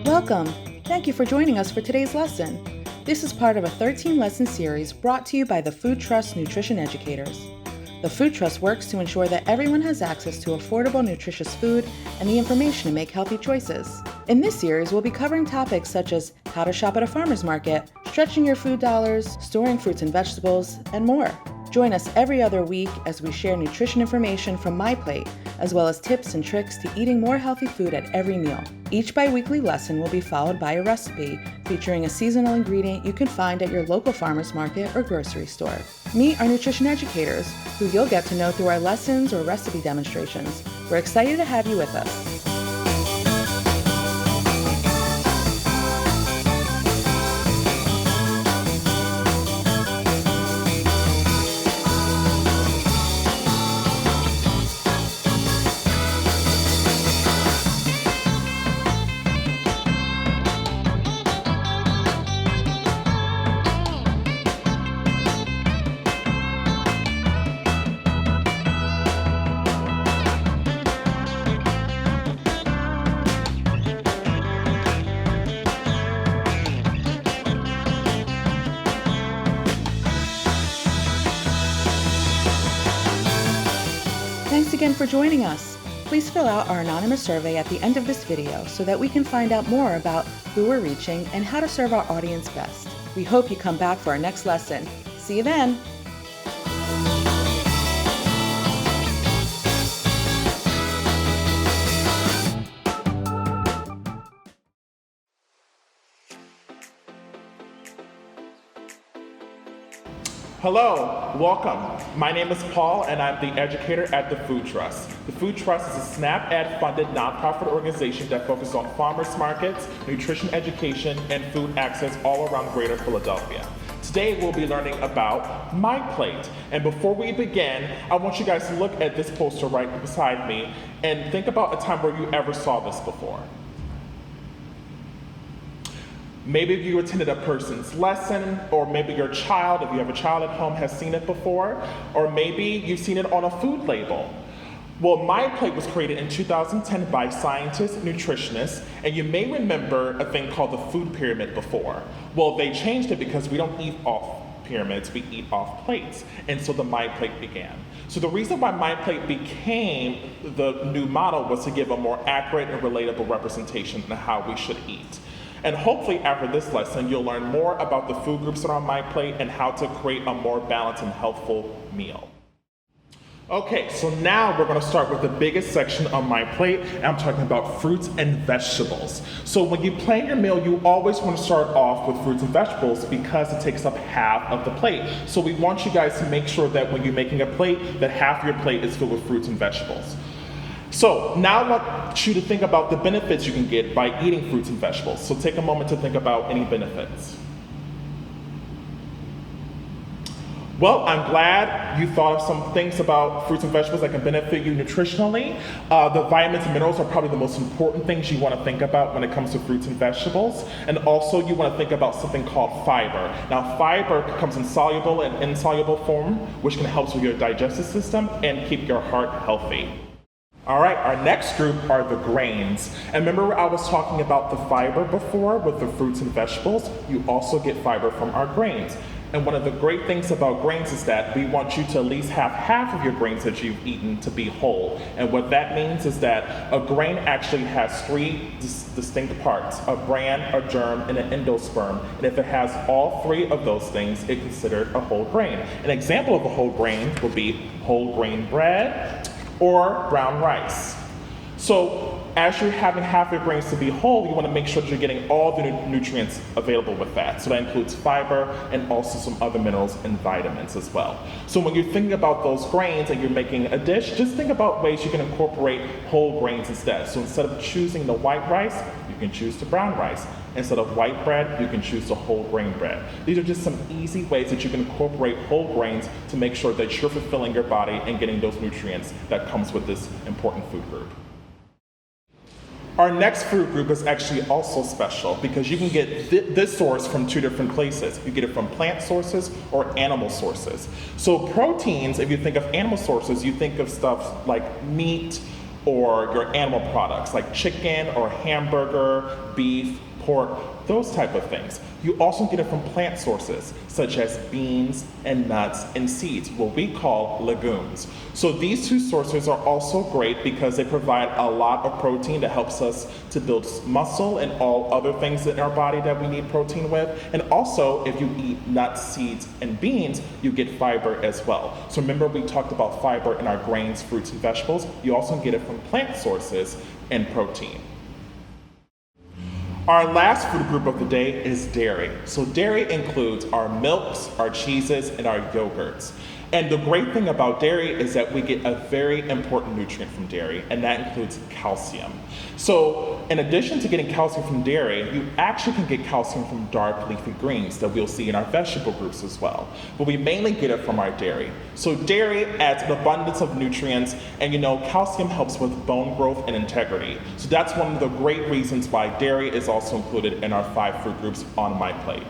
Welcome! Thank you for joining us for today's lesson. This is part of a 13-lesson series brought to you by the Food Trust Nutrition Educators. The Food Trust works to ensure that everyone has access to affordable, nutritious food and the information to make healthy choices. In this series, we'll be covering topics such as how to shop at a farmer's market, stretching your food dollars, storing fruits and vegetables, and more. Join us every other week as we share nutrition information from MyPlate, as well as tips and tricks to eating more healthy food at every meal. Each bi-weekly lesson will be followed by a recipe featuring a seasonal ingredient you can find at your local farmer's market or grocery store. Meet our nutrition educators, who you'll get to know through our lessons or recipe demonstrations. We're excited to have you with us. Thanks again for joining us. Please fill out our anonymous survey at the end of this video so that we can find out more about who we're reaching and how to serve our audience best. We hope you come back for our next lesson. See you then! Hello, welcome. My name is Paul and I'm the educator at the Food Trust. The Food Trust is a SNAP Ed-funded nonprofit organization that focuses on farmers markets, nutrition education, and food access all around greater Philadelphia. Today we'll be learning about MyPlate. And before we begin, I want you guys to look at this poster right beside me and think about a time where you ever saw this before. Maybe you attended a person's lesson, or maybe your child, if you have a child at home, has seen it before, or maybe you've seen it on a food label. Well, MyPlate was created in 2010 by scientists and nutritionists, and you may remember a thing called the food pyramid before. Well, they changed it because we don't eat off pyramids, we eat off plates, and so the MyPlate began. So the reason why MyPlate became the new model was to give a more accurate and relatable representation of how we should eat. And hopefully after this lesson, you'll learn more about the food groups that are on MyPlate and how to create a more balanced and healthful meal. Okay, so now we're gonna start with the biggest section on MyPlate, and I'm talking about fruits and vegetables. So when you plan your meal, you always wanna start off with fruits and vegetables because it takes up half of the plate. So we want you guys to make sure that when you're making a plate, that half of your plate is filled with fruits and vegetables. So now I want you to think about the benefits you can get by eating fruits and vegetables. So take a moment to think about any benefits. Well, I'm glad you thought of some things about fruits and vegetables that can benefit you nutritionally. The vitamins and minerals are probably the most important things you want to think about when it comes to fruits and vegetables. And also you want to think about something called fiber. Now, fiber comes in soluble and insoluble form, which can help with your digestive system and keep your heart healthy. All right, our next group are the grains. And remember I was talking about the fiber before with the fruits and vegetables? You also get fiber from our grains. And one of the great things about grains is that we want you to at least have half of your grains that you've eaten to be whole. And what that means is that a grain actually has three distinct parts: a bran, a germ, and an endosperm. And if it has all three of those things, it's considered a whole grain. An example of a whole grain would be whole grain bread or brown rice. So as you're having half your grains to be whole, you want to make sure that you're getting all the nutrients available with that. So that includes fiber and also some other minerals and vitamins as well. So when you're thinking about those grains and you're making a dish, just think about ways you can incorporate whole grains instead. So instead of choosing the white rice, you can choose the brown rice. Instead of white bread, you can choose the whole grain bread. These are just some easy ways that you can incorporate whole grains to make sure that you're fulfilling your body and getting those nutrients that comes with this important food group. Our next food group is actually also special because you can get this source from two different places. You get it from plant sources or animal sources. So proteins, if you think of animal sources, you think of stuff like meat, or your animal products like chicken or hamburger, beef, pork, those type of things. You also get it from plant sources such as beans and nuts and seeds, what we call legumes. So these two sources are also great because they provide a lot of protein that helps us to build muscle and all other things in our body that we need protein with. And also, if you eat nuts, seeds, and beans, you get fiber as well. So remember we talked about fiber in our grains, fruits, and vegetables. You also get it from plant sources and protein. Our last food group of the day is dairy. So dairy includes our milks, our cheeses, and our yogurts. And the great thing about dairy is that we get a very important nutrient from dairy, and that includes calcium. So in addition to getting calcium from dairy, you actually can get calcium from dark leafy greens that we'll see in our vegetable groups as well. But we mainly get it from our dairy. So dairy adds an abundance of nutrients, and calcium helps with bone growth and integrity. So that's one of the great reasons why dairy is also included in our 5 food groups on MyPlate.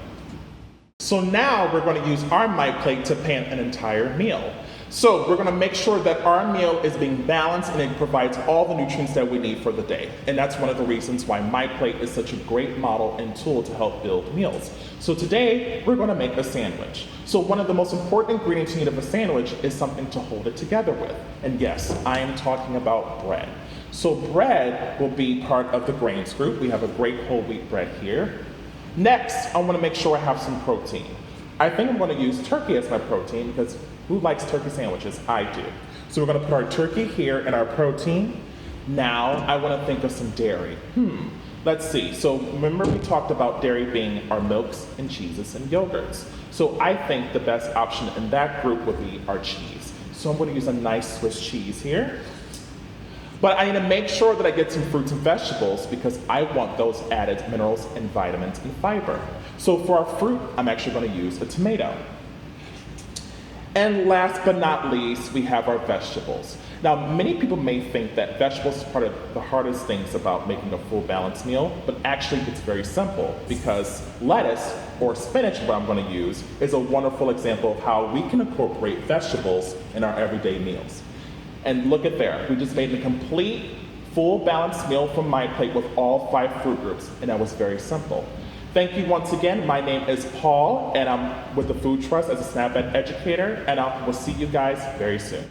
So now we're going to use our MyPlate to plan an entire meal. So we're going to make sure that our meal is being balanced and it provides all the nutrients that we need for the day. And that's one of the reasons why MyPlate is such a great model and tool to help build meals. So today we're going to make a sandwich. So one of the most important ingredients you need of a sandwich is something to hold it together with. And yes, I am talking about bread. So bread will be part of the grains group. We have a great whole wheat bread here. Next, I want to make sure I have some protein. I think I'm going to use turkey as my protein because who likes turkey sandwiches? I do. So we're going to put our turkey here in our protein. Now I want to think of some dairy. Let's see. So remember we talked about dairy being our milks and cheeses and yogurts. So I think the best option in that group would be our cheese. So I'm going to use a nice Swiss cheese here. But I need to make sure that I get some fruits and vegetables because I want those added minerals and vitamins and fiber. So for our fruit, I'm actually going to use a tomato. And last but not least, we have our vegetables. Now, many people may think that vegetables is part of the hardest things about making a full balanced meal, but actually it's very simple because lettuce or spinach, what I'm going to use, is a wonderful example of how we can incorporate vegetables in our everyday meals. And look at there, we just made a complete, full balanced meal from MyPlate with all 5 food groups, and that was very simple. Thank you once again. My name is Paul, and I'm with the Food Trust as a SNAP Ed educator, and I will see you guys very soon.